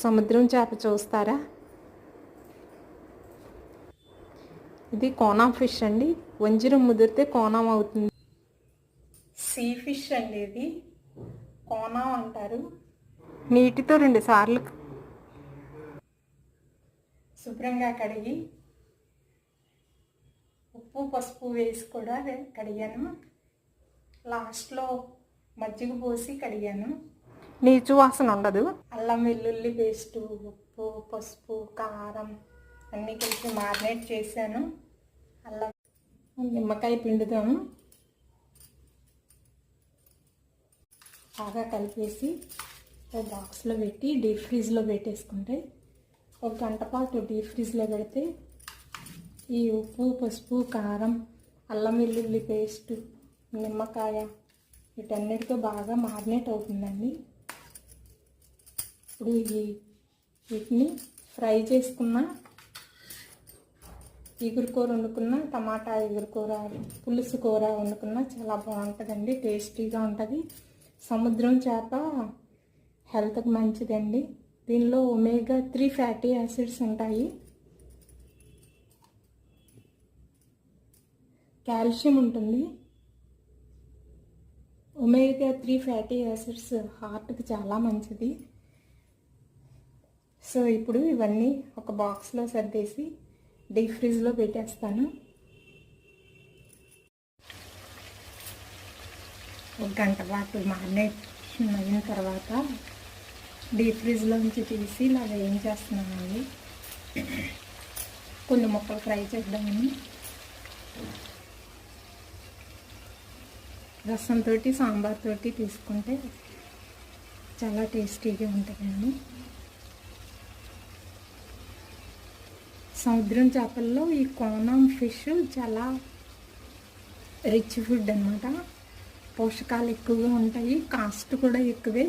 సముద్రం చేప చూస్తారా? ఇది కోనా ఫిష్ అండి. వంజరం ముదిరితే కోనం అవుతుంది. సీ ఫిష్ అండి, ఇది కోనా అంటారు. నీటితో 2 సార్లు శుభ్రంగా కడిగి ఉప్పు పసుపు వేసి కూడా కడిగాను. లాస్ట్లో మజ్జిగ పోసి కడిగాను. నీచు వాసన ఉండదు. అల్లం వెల్లుల్లి పేస్టు, ఉప్పు పసుపు కారం అన్నీ కలిపి మారినేట్ చేశాను. అల్లం నిమ్మకాయ పిండుతాము. బాగా కలిపేసి ఒక బాక్స్లో పెట్టి డీప్ ఫ్రీజ్లో పెట్టేసుకుంటే 1 గంట పాటు డీప్ ఫ్రీజ్లో పెడితే ఈ ఉప్పు పసుపు కారం అల్లం వెల్లుల్లి పేస్టు నిమ్మకాయ వీటన్నిటితో బాగా మారినేట్ అవుతుందండి. ఇప్పుడు వీటిని ఫ్రై చేసుకున్న ఎగురుకూర వండుకున్న, టమాటా ఎగురుకూర పులుసు కూర వండుకున్న చాలా బాగుంటుందండి. టేస్టీగా ఉంటుంది. సముద్రం చేప హెల్త్కి మంచిదండి. దీనిలో ఒమేగా 3 ఫ్యాటీ యాసిడ్స్ ఉంటాయి. కాల్షియం ఉంటుంది. ఒమేగా 3 ఫ్యాటీ యాసిడ్స్ హార్ట్కి చాలా మంచిది. సో ఇప్పుడు ఇవన్నీ ఒక బాక్స్లో సర్దేసి డీప్ ఫ్రీజ్లో పెట్టేస్తాను. 1 గంట పాటు మారినేషన్ అయిన తర్వాత డీప్ ఫ్రీజ్లోంచి తీసి ఇలాగ ఏం చేస్తున్నానండి, కొన్ని ముక్కలు ఫ్రై చేద్దామని. రసంతో సాంబార్తో తీసుకుంటే చాలా టేస్టీగా ఉంటుందండి. సముద్రం చేపల్లో ఈ కోనం ఫిష్ చాలా రిచ్ ఫుడ్ అన్నమాట. పోషకాలు ఎక్కువగా ఉంటాయి, కాస్ట్ కూడా ఎక్కువే.